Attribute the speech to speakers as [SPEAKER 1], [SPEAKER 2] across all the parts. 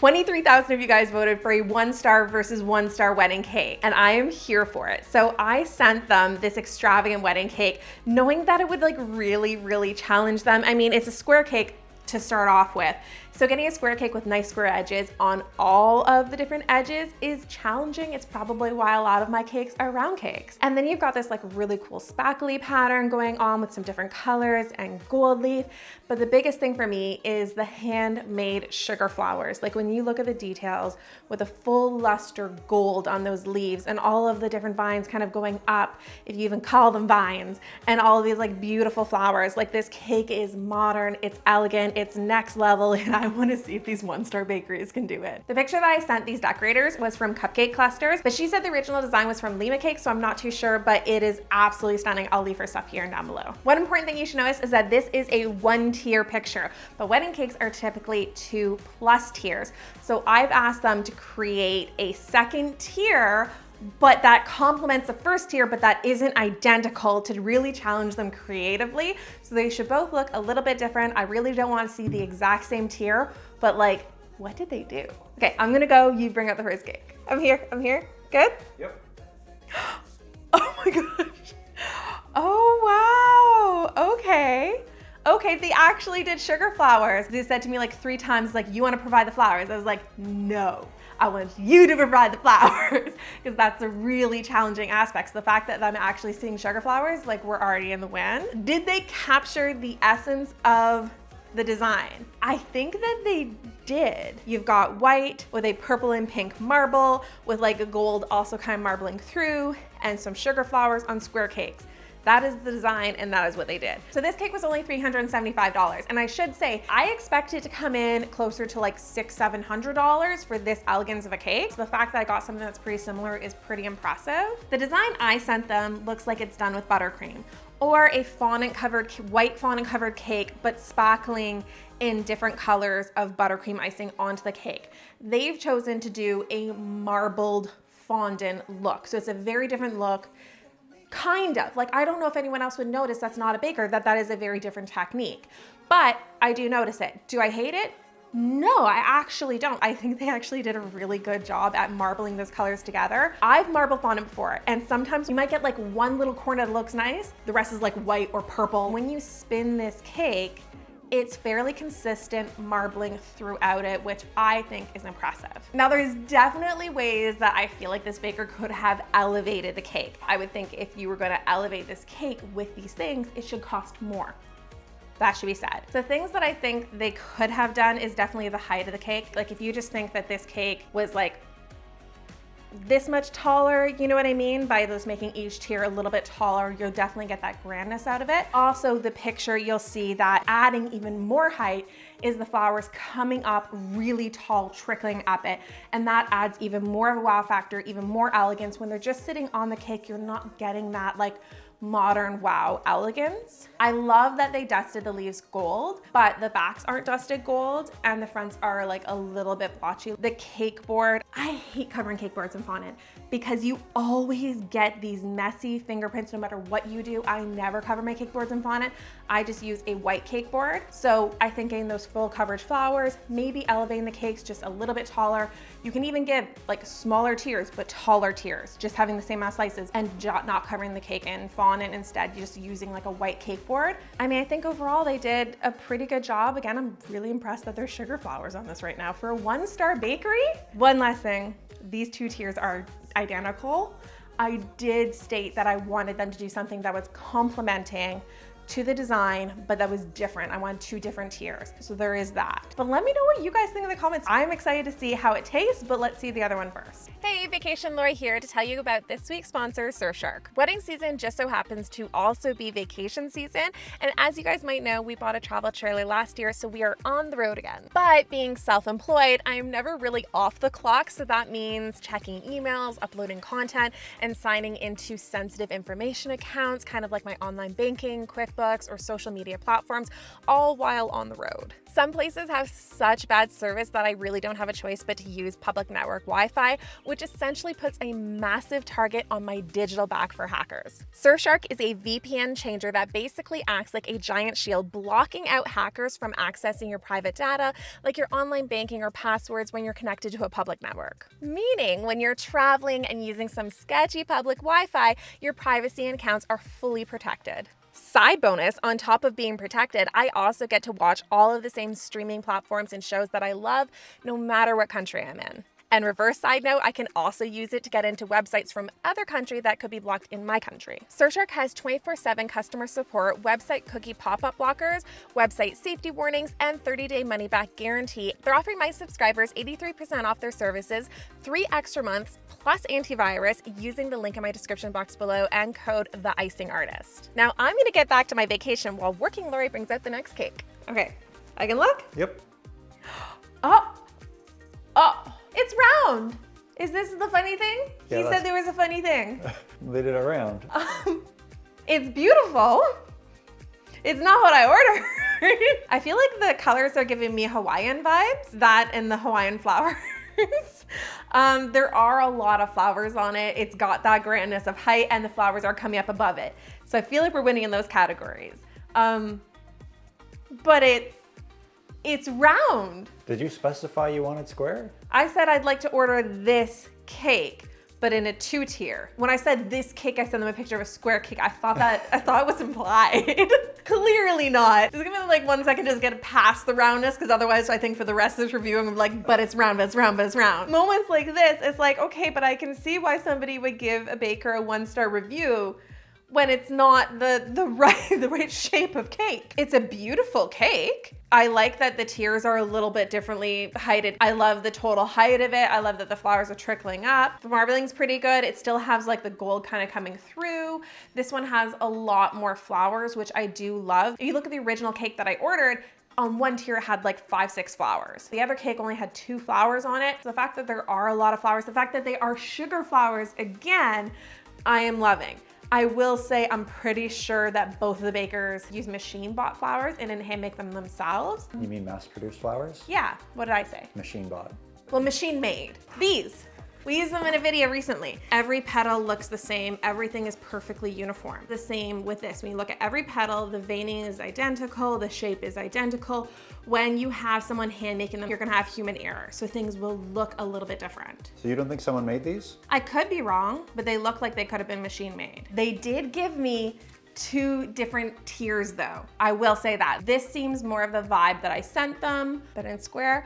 [SPEAKER 1] 23,000 of you guys voted for a 1-star versus 1-star wedding cake, and I am here for it. So I sent them this extravagant wedding cake, knowing that it would like really challenge them. I mean, it's a square cake to start off with. So getting a square cake with nice square edges on all of the different edges is challenging. It's probably why a lot of my cakes are round cakes. And then you've got this like really cool spackly pattern going on with some different colors and gold leaf. But the biggest thing for me is the handmade sugar flowers. Like when you look at the details with a full luster gold on those leaves and all of the different vines kind of going up, if you even call them vines, and all of these like beautiful flowers. Like this cake is modern, it's elegant, it's next level, and I want to see if these 1-star bakeries can do it. The picture that I sent these decorators was from Cupcake Clusters, but she said the original design was from Lima Cake, so I'm not too sure, but it is absolutely stunning. I'll leave her stuff here and down below. One important thing you should notice is that this is a 1-tier picture, but wedding cakes are typically 2+ tiers. So I've asked them to create a 2nd tier, but that complements the 1st tier, but that isn't identical, to really challenge them creatively. So they should both look a little bit different. I really don't want to see the exact same tier, but like, what did they do? Okay, I'm gonna go, you bring out the first cake. I'm here, good?
[SPEAKER 2] Yep.
[SPEAKER 1] Oh my gosh. Oh wow, okay. Okay, they actually did sugar flowers. They said to me like 3 times, like, you wanna provide the flowers? I was like, no. I want you to provide the flowers, because that's a really challenging aspect. So the fact that I'm actually seeing sugar flowers, like we're already in the win. Did they capture the essence of the design? I think that they did. You've got white with a purple and pink marble with like a gold also kind of marbling through, and some sugar flowers on square cakes. That is the design, and that is what they did. So this cake was only $375. And I should say, I expect it to come in closer to like $600–700 for this elegance of a cake. So the fact that I got something that's pretty similar is pretty impressive. The design I sent them looks like it's done with buttercream, or a white fondant covered cake, but spackling in different colors of buttercream icing onto the cake. They've chosen to do a marbled fondant look. So it's a very different look. Kind of, like, I don't know if anyone else would notice, that's not a baker, that is a very different technique, but I do notice it. Do I hate it? No, I actually don't. I think they actually did a really good job at marbling those colors together. I've marbled fondant before, and sometimes you might get like one little corner that looks nice, the rest is like white or purple. When you spin this cake, it's fairly consistent marbling throughout it, which I think is impressive. Now, there's definitely ways that I feel like this baker could have elevated the cake. I would think if you were gonna elevate this cake with these things, it should cost more. That should be said. The things that I think they could have done is definitely the height of the cake. Like if you just think that this cake was like this much taller, you know what I mean? By those making each tier a little bit taller, you'll definitely get that grandness out of it. Also, the picture, you'll see that adding even more height is the flowers coming up really tall, trickling up it. And that adds even more of a wow factor, even more elegance. When they're just sitting on the cake, you're not getting that like modern wow elegance. I love that they dusted the leaves gold, but the backs aren't dusted gold and the fronts are like a little bit blotchy. The cake board, I hate covering cake boards in fondant because you always get these messy fingerprints no matter what you do. I never cover my cake boards in fondant. I just use a white cake board. So I think getting those full coverage flowers, maybe elevating the cakes just a little bit taller. You can even give like smaller tiers, but taller tiers, just having the same amount of slices and not covering the cake in fondant, instead just using like a white cake board. I mean, I think overall they did a pretty good job. Again, I'm really impressed that there's sugar flowers on this right now for a 1-star bakery. One last thing, these 2 tiers are identical. I did state that I wanted them to do something that was complementing to the design, but that was different. I want 2 different tiers. So there is that. But let me know what you guys think in the comments. I'm excited to see how it tastes, but let's see the other one first. Hey, Vacation Lori here to tell you about this week's sponsor, Surfshark. Wedding season just so happens to also be vacation season. And as you guys might know, we bought a travel trailer last year, so we are on the road again. But being self-employed, I am never really off the clock. So that means checking emails, uploading content, and signing into sensitive information accounts, kind of like my online banking, quick books or social media platforms, all while on the road. Some places have such bad service that I really don't have a choice but to use public network Wi-Fi, which essentially puts a massive target on my digital back for hackers. Surfshark is a VPN changer that basically acts like a giant shield, blocking out hackers from accessing your private data, like your online banking or passwords when you're connected to a public network. Meaning, when you're traveling and using some sketchy public Wi-Fi, your privacy and accounts are fully protected. Side bonus, on top of being protected, I also get to watch all of the same streaming platforms and shows that I love, no matter what country I'm in. And reverse side note, I can also use it to get into websites from other countries that could be blocked in my country. Surfshark has 24/7 customer support, website cookie pop-up blockers, website safety warnings, and 30-day money-back guarantee. They're offering my subscribers 83% off their services, 3 extra months, plus antivirus using the link in my description box below and code TheIcingArtist. Now I'm gonna get back to my vacation while Working Lori brings out the next cake. Okay, I can look?
[SPEAKER 2] Yep.
[SPEAKER 1] Oh, it's round. Is this the funny thing?
[SPEAKER 2] Yeah,
[SPEAKER 1] He said there was a funny thing.
[SPEAKER 2] They did it round.
[SPEAKER 1] It's beautiful. It's not what I ordered. I feel like the colors are giving me Hawaiian vibes, that and the Hawaiian flowers. There are a lot of flowers on it. It's got that grandness of height and the flowers are coming up above it. So I feel like we're winning in those categories. But it's round.
[SPEAKER 2] Did you specify you wanted square?
[SPEAKER 1] I said I'd like to order this cake, but in a 2-tier. When I said this cake, I sent them a picture of a square cake. I thought it was implied. Clearly not. Just give me like 1 second to just get past the roundness, because otherwise I think for the rest of this review, I'm like, but it's round, but it's round, but it's round. Moments like this, it's like, okay, but I can see why somebody would give a baker a 1-star review when it's not the right shape of cake. It's a beautiful cake. I like that the tiers are a little bit differently heighted. I love the total height of it. I love that the flowers are trickling up. The marbling's pretty good. It still has like the gold kind of coming through. This one has a lot more flowers, which I do love. If you look at the original cake that I ordered, on 1 tier it had like 5-6 flowers. The other cake only had 2 flowers on it. So the fact that there are a lot of flowers, the fact that they are sugar flowers, again, I am loving. I will say I'm pretty sure that both of the bakers use machine-bought flowers and then hand make them themselves.
[SPEAKER 2] You mean mass-produced flowers?
[SPEAKER 1] Yeah, what did I say?
[SPEAKER 2] Machine-bought.
[SPEAKER 1] Well, machine-made. These. We used them in a video recently. Every petal looks the same. Everything is perfectly uniform. The same with this. When you look at every petal, the veining is identical, the shape is identical. When you have someone hand making them, you're gonna have human error. So things will look a little bit different.
[SPEAKER 2] So you don't think someone made these?
[SPEAKER 1] I could be wrong, but they look like they could have been machine made. They did give me 2 different tiers though. I will say that. This seems more of the vibe that I sent them, but in square.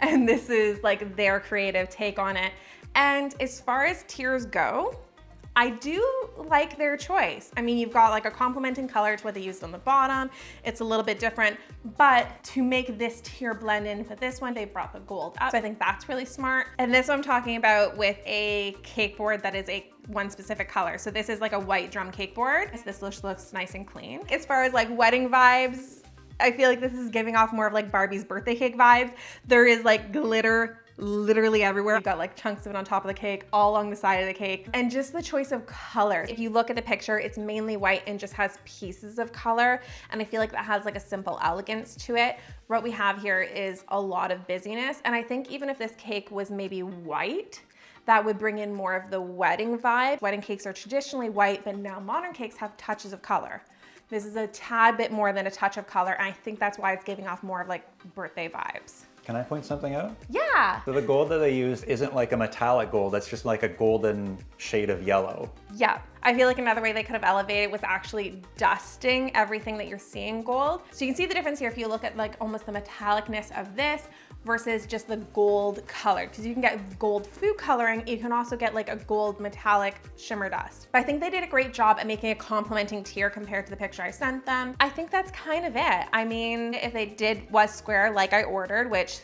[SPEAKER 1] And this is like their creative take on it. And as far as tiers go, I do like their choice. I mean, you've got like a complementing color to what they used on the bottom. It's a little bit different, but to make this tier blend in with this one, they brought the gold up. So I think that's really smart. And this one I'm talking about with a cake board that is one specific color. So this is like a white drum cake board. This looks nice and clean. As far as like wedding vibes, I feel like this is giving off more of like Barbie's birthday cake vibes. There is like glitter literally everywhere. You've got like chunks of it on top of the cake, all along the side of the cake. And just the choice of color. If you look at the picture, it's mainly white and just has pieces of color. And I feel like that has like a simple elegance to it. What we have here is a lot of busyness. And I think even if this cake was maybe white, that would bring in more of the wedding vibe. Wedding cakes are traditionally white, but now modern cakes have touches of color. This is a tad bit more than a touch of color, and I think that's why it's giving off more of like birthday vibes.
[SPEAKER 2] Can I point something out?
[SPEAKER 1] Yeah.
[SPEAKER 2] So the gold that they used isn't like a metallic gold, that's just like a golden shade of yellow.
[SPEAKER 1] Yeah. I feel like another way they could have elevated was actually dusting everything that you're seeing gold. So you can see the difference here if you look at like almost the metallicness of this versus just the gold color. Because you can get gold food coloring, you can also get like a gold metallic shimmer dust. But I think they did a great job at making a complementing tier compared to the picture I sent them. I think that's kind of it. I mean, if they was square like I ordered, which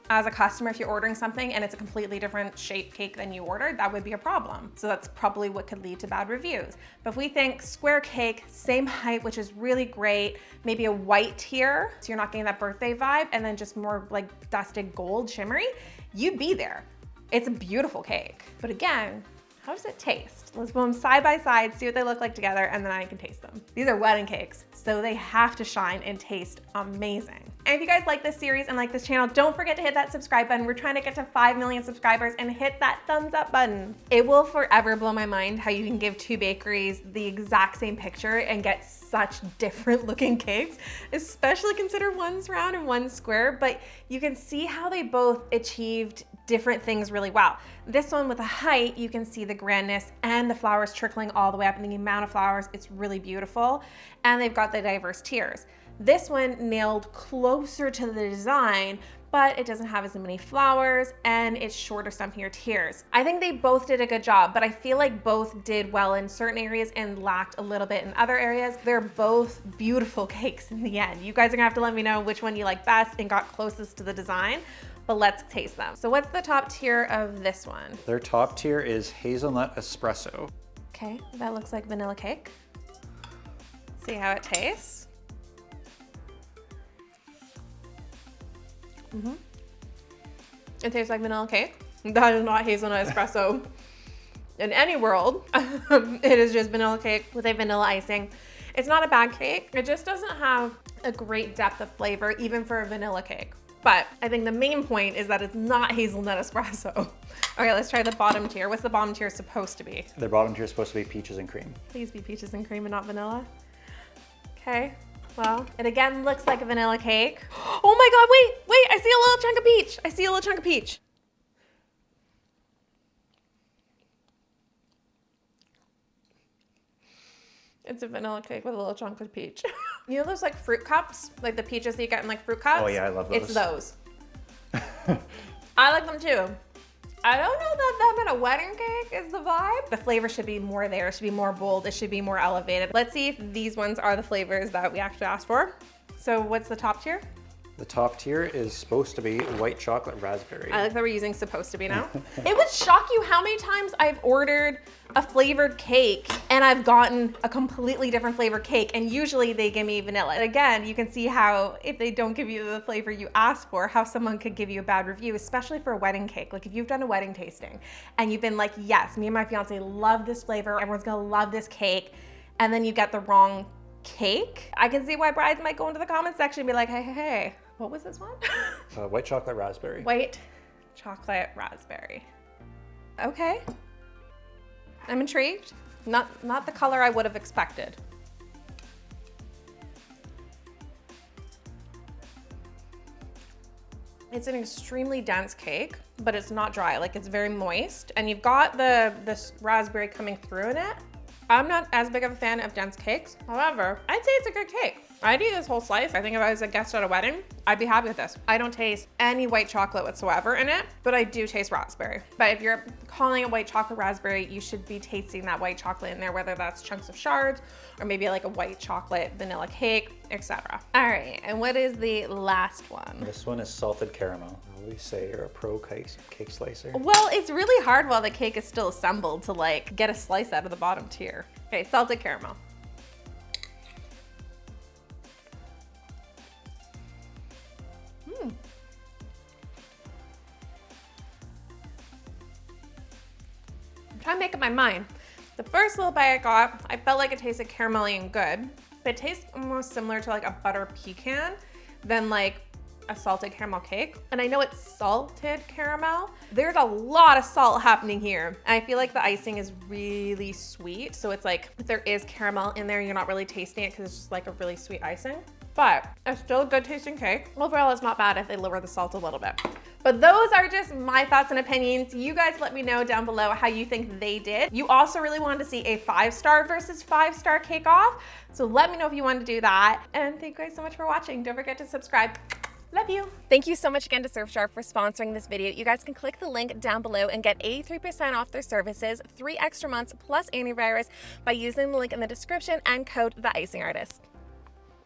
[SPEAKER 1] as a customer, if you're ordering something and it's a completely different shaped cake than you ordered, that would be a problem. So that's probably what could lead to bad reviews. But if we think square cake, same height, which is really great, maybe a white tier, so you're not getting that birthday vibe, and then just more like dusted gold shimmery, you'd be there. It's a beautiful cake. But again, How does it taste? Let's put them side by side, see what they look like together, and then I can taste them. These are wedding cakes, so they have to shine and taste amazing. And if you guys like this series and like this channel, don't forget to hit that subscribe button. We're trying to get to 5 million subscribers, and hit that thumbs up button. It will forever blow my mind how you can give two bakeries the exact same picture and get such different looking cakes, especially consider one's round and one's square, but you can see how they both achieved different things really well. This one with the height, you can see the grandness and the flowers trickling all the way up, and the amount of flowers, it's really beautiful. And they've got the diverse tiers. This one nailed closer to the design, but it doesn't have as many flowers and it's shorter, stumpier tiers. I think they both did a good job, but I feel like both did well in certain areas and lacked a little bit in other areas. They're both beautiful cakes in the end. You guys are gonna have to let me know which one you like best and got closest to the design, but let's taste them. So what's the top tier of this one?
[SPEAKER 2] Their top tier is hazelnut espresso.
[SPEAKER 1] Okay, that looks like vanilla cake. Let's see how it tastes. It tastes like vanilla cake. That is not hazelnut espresso in any world. It is just vanilla cake with a vanilla icing. It's not a bad cake. It just doesn't have a great depth of flavor, even for a vanilla cake. But I think the main point is that it's not hazelnut espresso. Okay, let's try the bottom tier. What's the bottom tier supposed to be?
[SPEAKER 2] Their bottom tier is supposed to be peaches and cream.
[SPEAKER 1] Please be peaches and cream and not vanilla. Okay. Well, it again looks like a vanilla cake. Oh my God, wait, I see a little chunk of peach. I see a little chunk of peach. It's a vanilla cake with a little chunk of peach. You know those like fruit cups? Like the peaches that you get in like fruit cups?
[SPEAKER 2] Oh yeah, I love those.
[SPEAKER 1] It's those. I like them too. I don't know that them in a wedding cake is the vibe. The flavor should be more there. It should be more bold. It should be more elevated. Let's see if these ones are the flavors that we actually asked for. So what's the top tier?
[SPEAKER 2] The top tier is supposed to be white chocolate raspberry.
[SPEAKER 1] I like that we're using supposed to be now. It would shock you how many times I've ordered a flavored cake and I've gotten a completely different flavored cake, and usually they give me vanilla. And again, you can see how if they don't give you the flavor you asked for, how someone could give you a bad review, especially for a wedding cake. Like if you've done a wedding tasting and you've been like, yes, me and my fiance love this flavor, everyone's gonna love this cake, and then you get the wrong cake, I can see why brides might go into the comment section and be like, hey, what was this one?
[SPEAKER 2] White chocolate raspberry.
[SPEAKER 1] White chocolate raspberry. Okay. I'm intrigued. Not the color I would have expected. It's an extremely dense cake, but it's not dry. Like it's very moist, and you've got this raspberry coming through in it. I'm not as big of a fan of dense cakes. However, I'd say it's a good cake. I'd eat this whole slice. I think if I was a guest at a wedding, I'd be happy with this. I don't taste any white chocolate whatsoever in it, but I do taste raspberry. But if you're calling it white chocolate raspberry, you should be tasting that white chocolate in there, whether that's chunks of shards or maybe like a white chocolate vanilla cake, etc. All right, and what is the last one?
[SPEAKER 2] This one is salted caramel. We say you're a pro cake slicer.
[SPEAKER 1] Well, it's really hard while the cake is still assembled to like get a slice out of the bottom tier. Okay, salted caramel. I'm trying to make up my mind. The first little bite I got, I felt like it tasted caramelly and good, but it tastes almost similar to like a butter pecan than like a salted caramel cake. And I know it's salted caramel. There's a lot of salt happening here. And I feel like the icing is really sweet. So it's like, if there is caramel in there, you're not really tasting it because it's just like a really sweet icing. But it's still a good tasting cake. Overall, it's not bad if they lower the salt a little bit. But those are just my thoughts and opinions. You guys let me know down below how you think they did. You also really wanted to see a 5-star versus 5-star cake off. So let me know if you want to do that. And thank you guys so much for watching. Don't forget to subscribe. Love you. Thank you so much again to Surfshark for sponsoring this video. You guys can click the link down below and get 83% off their services, 3 extra months plus antivirus by using the link in the description and code TheIcingArtist.